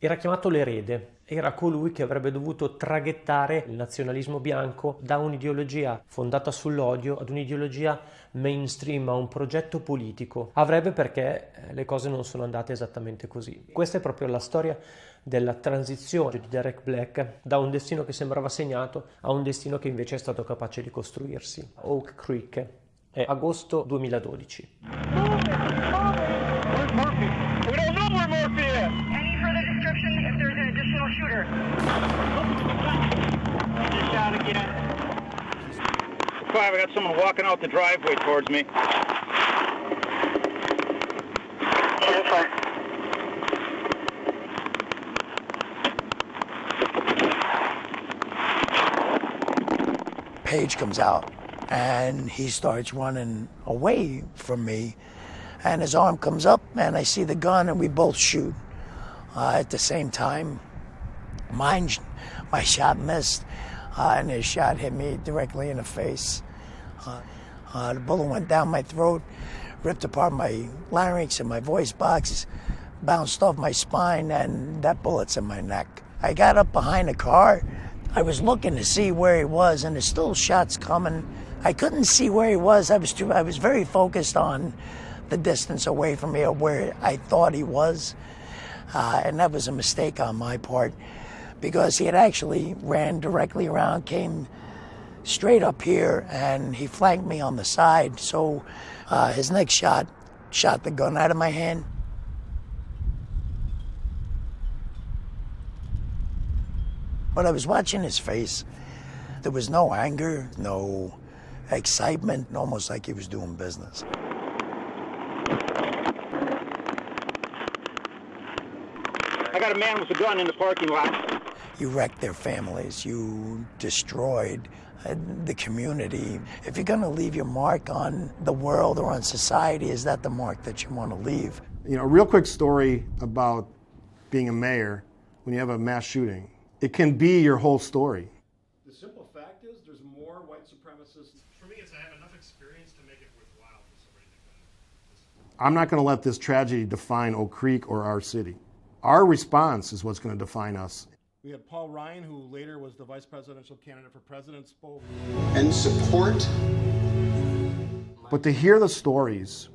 Era chiamato l'erede, era colui che avrebbe dovuto traghettare il nazionalismo bianco da un'ideologia fondata sull'odio ad un'ideologia mainstream, a un progetto politico. Avrebbe, perché le cose non sono andate esattamente così. Questa è proprio la storia della transizione di Derek Black da un destino che sembrava segnato a un destino che invece è stato capace di costruirsi. Oak Creek, è agosto 2012. Shooter. He's down again. 5, I got someone walking out the driveway towards me. Page comes out and he starts running away from me, and his arm comes up and I see the gun and we both shoot at the same time. My shot missed, and his shot hit me directly in the face. The bullet went down my throat, ripped apart my larynx and my voice box, bounced off my spine, and that bullet's in my neck. I got up behind the car. I was looking to see where he was, and there's still shots coming. I couldn't see where he was. I was very focused on the distance away from me, or where I thought he was, and that was a mistake on my part, because he had actually ran directly around, came straight up here, and he flanked me on the side. So his next shot shot the gun out of my hand. But I was watching his face. There was no anger, no excitement, almost like he was doing business. I got a man with a gun in the parking lot. You wrecked their families. You destroyed the community. If you're going to leave your mark on the world or on society, is that the mark that you want to leave? You know, a real quick story about being a mayor when you have a mass shooting. It can be your whole story. The simple fact is there's more white supremacists. For me, it's I have enough experience to make it worthwhile for somebody to I'm not going to let this tragedy define Oak Creek or our city. Our response is what's going to define us. We had Paul Ryan, who later was the vice presidential candidate for president, spoke. And support. But to hear the stories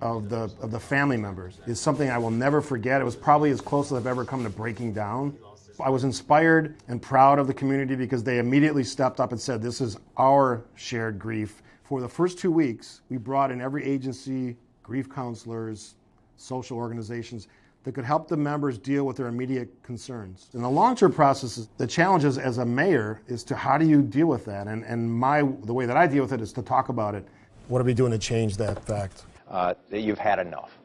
of the family members is something I will never forget. It was probably as close as I've ever come to breaking down. I was inspired and proud of the community because they immediately stepped up and said, this is our shared grief. For the first 2 weeks, we brought in every agency, grief counselors, social organizations that could help the members deal with their immediate concerns. In the long-term process, the challenges as a mayor is to how do you deal with that? And the way that I deal with it is to talk about it. What are we doing to change that fact? That you've had enough.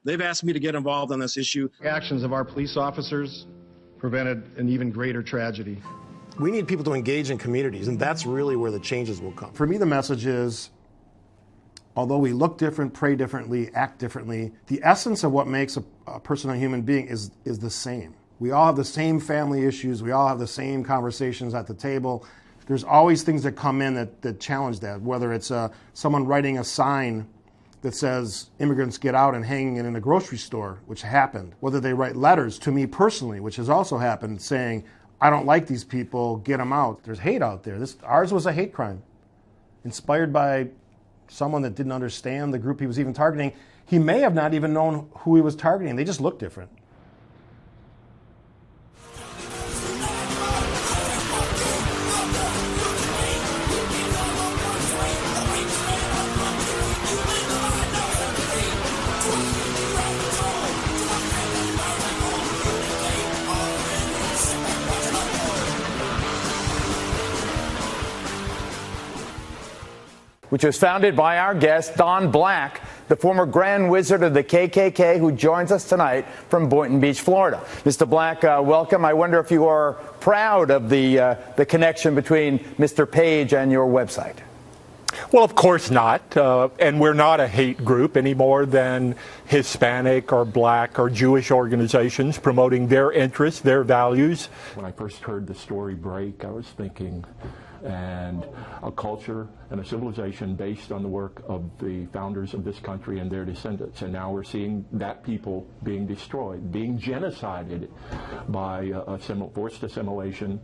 They've asked me to get involved on this issue. Actions of our police officers prevented an even greater tragedy. We need people to engage in communities, and that's really where the changes will come. For me, the message is, although we look different, pray differently, act differently, the essence of what makes a person a human being is the same. We all have the same family issues. We all have the same conversations at the table. There's always things that come in that challenge that, whether it's someone writing a sign that says immigrants get out and hanging it in a grocery store, which happened, whether they write letters to me personally, which has also happened, saying, I don't like these people, get them out. There's hate out there. Ours was a hate crime, inspired by someone that didn't understand the group he was even targeting. He may have not even known who he was targeting. They just looked different. Which was founded by our guest, Don Black, the former Grand Wizard of the KKK, who joins us tonight from Boynton Beach, Florida. Mr. Black, welcome. I wonder if you are proud of the connection between Mr. Page and your website. Well, of course not. And we're not a hate group any more than Hispanic or Black or Jewish organizations promoting their interests, their values. When I first heard the story break, I was thinking, and a culture and a civilization based on the work of the founders of this country and their descendants. And now we're seeing that people being destroyed, being genocided by forced assimilation,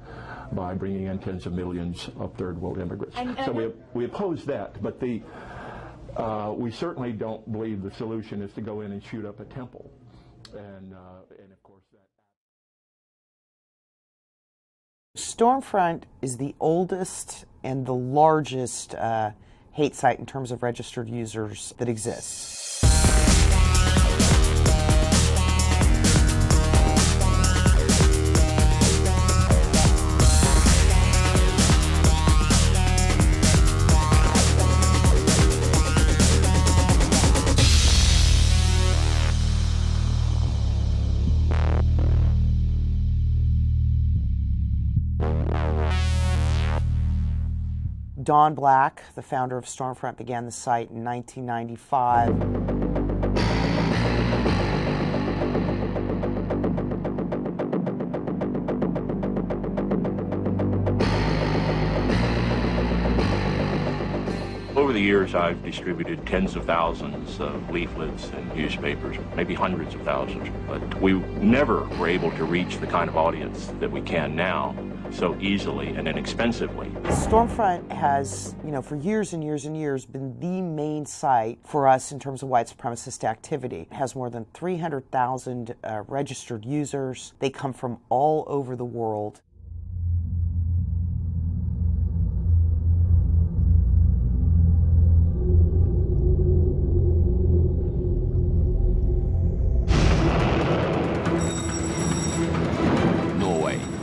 by bringing in tens of millions of third world immigrants. So we oppose that, but we certainly don't believe the solution is to go in and shoot up a temple. And of course that. Stormfront is the oldest and the largest hate site in terms of registered users that exists. Don Black, the founder of Stormfront, began the site in 1995. Over the years, I've distributed tens of thousands of leaflets and newspapers, maybe hundreds of thousands, but we never were able to reach the kind of audience that we can now so easily and inexpensively. Stormfront has, for years and years and years been the main site for us in terms of white supremacist activity. It has more than 300,000 registered users. They come from all over the world.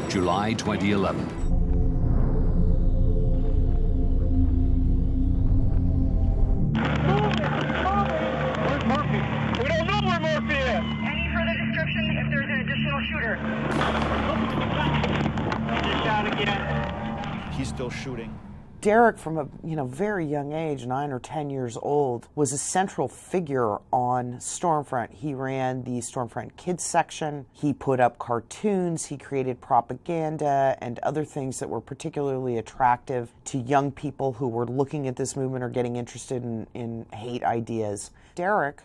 July 2011. Where's Murphy? We don't know where Murphy is. Any further description if there's an additional shooter? Just shot again. He's still shooting. Derek, from a very young age, 9 or 10 years old, was a central figure on Stormfront. He ran the Stormfront Kids section. He put up cartoons. He created propaganda and other things that were particularly attractive to young people who were looking at this movement or getting interested in hate ideas. Derek,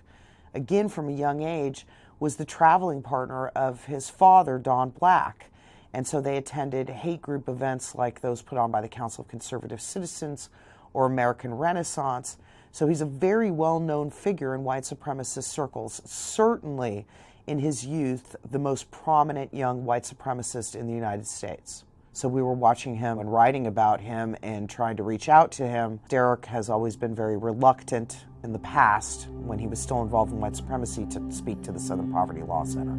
again from a young age, was the traveling partner of his father, Don Black. And so they attended hate group events like those put on by the Council of Conservative Citizens or American Renaissance. So he's a very well-known figure in white supremacist circles, certainly in his youth, the most prominent young white supremacist in the United States. So we were watching him and writing about him and trying to reach out to him. Derek has always been very reluctant in the past, when he was still involved in white supremacy, to speak to the Southern Poverty Law Center.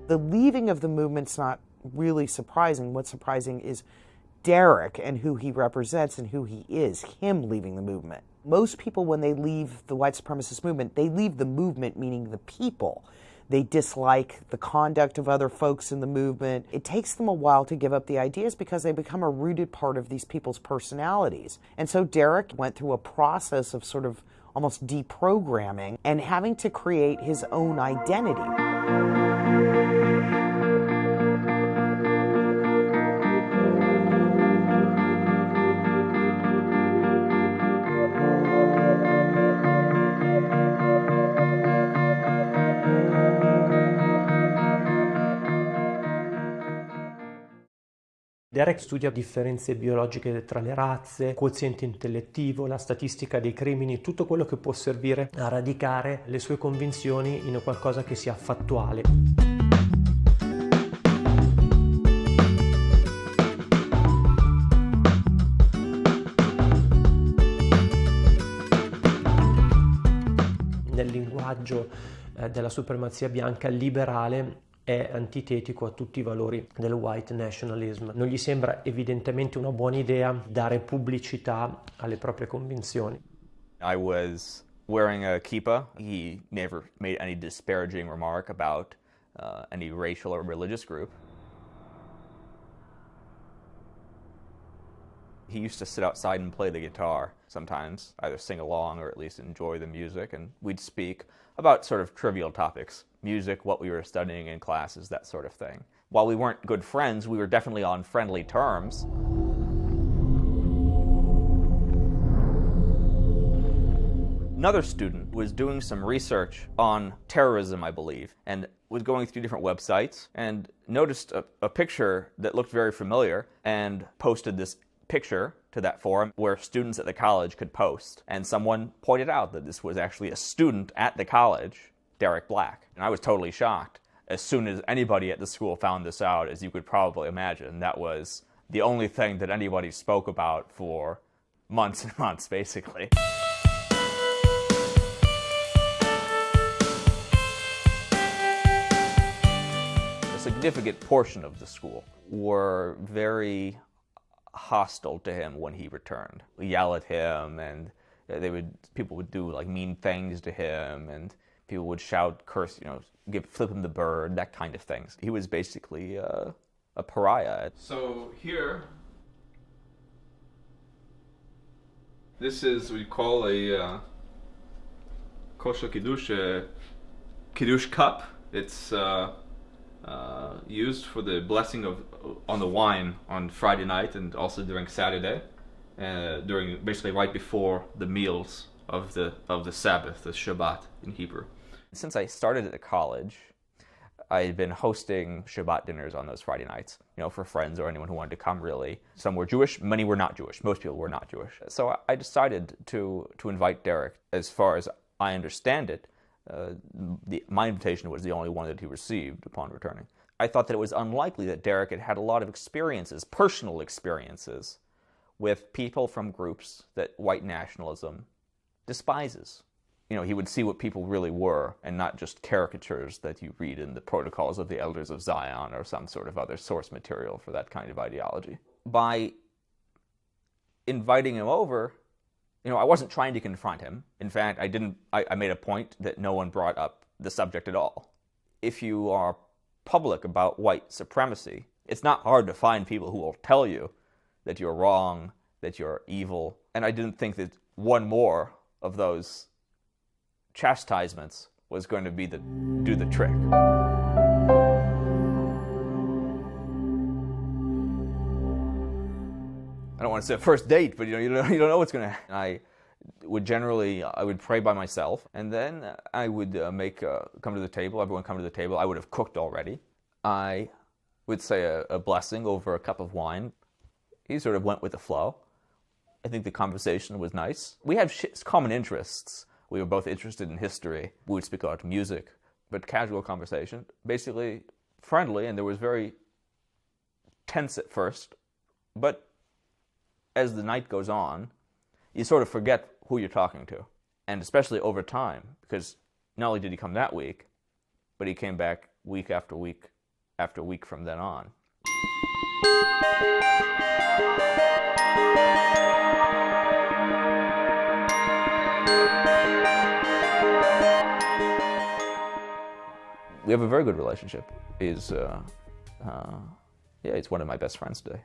The leaving of the movement's not really surprising. What's surprising is Derek and who he represents and who he is, him leaving the movement. Most people, when they leave the white supremacist movement, they leave the movement, meaning the people. They dislike the conduct of other folks in the movement. It takes them a while to give up the ideas because they become a rooted part of these people's personalities. And so Derek went through a process of sort of almost deprogramming and having to create his own identity. Derek studia differenze biologiche tra le razze, quoziente intellettivo, la statistica dei crimini, tutto quello che può servire a radicare le sue convinzioni in qualcosa che sia fattuale. Nel linguaggio della supremazia bianca liberale è antitetico a tutti i valori del white nationalism. Non gli sembra evidentemente una buona idea dare pubblicità alle proprie convinzioni. I was wearing a kippah. He never made any disparaging remark about any racial or religious group. He used to sit outside and play the guitar sometimes, either sing along or at least enjoy the music, and we'd speak about sort of trivial topics, music, what we were studying in classes, that sort of thing. While we weren't good friends, we were definitely on friendly terms. Another student was doing some research on terrorism, I believe, and was going through different websites and noticed a picture that looked very familiar and posted this picture to that forum where students at the college could post. And someone pointed out that this was actually a student at the college, Derek Black. And I was totally shocked. As soon as anybody at the school found this out, as you could probably imagine, that was the only thing that anybody spoke about for months and months, basically. A significant portion of the school were very hostile to him when he returned. We yell at him, and people would do like mean things to him, and people would shout, curse, flip him the bird, that kind of things. He was basically a pariah. So here, this is what we call a kosher kiddush cup. It's used for the blessing on the wine on Friday night and also during Saturday, during basically right before the meals of the Sabbath, the Shabbat in Hebrew. Since I started at the college, I had been hosting Shabbat dinners on those Friday nights, for friends or anyone who wanted to come, really. Some were Jewish, many were not Jewish. Most people were not Jewish. So I decided to invite Derek. As far as I understand it, my invitation was the only one that he received upon returning. I thought that it was unlikely that Derek had had a lot of experiences, personal experiences, with people from groups that white nationalism despises. He would see what people really were, and not just caricatures that you read in the Protocols of the Elders of Zion or some sort of other source material for that kind of ideology. By inviting him over, I wasn't trying to confront him. In fact, I made a point that no one brought up the subject at all. If you are public about white supremacy, it's not hard to find people who will tell you that you're wrong, that you're evil. And I didn't think that one more of those chastisements was going to do the trick. I don't want to say a first date, but you don't know what's going to happen. I would pray by myself, and then I would come to the table. Everyone come to the table. I would have cooked already. I would say a blessing over a cup of wine. He sort of went with the flow. I think the conversation was nice. We have common interests. We were both interested in history. We would speak about music, but casual conversation, basically friendly, and there was very tense at first, but as the night goes on, you sort of forget who you're talking to, and especially over time, because not only did he come that week, but he came back week after week after week from then on. We have a very good relationship. He's one of my best friends today.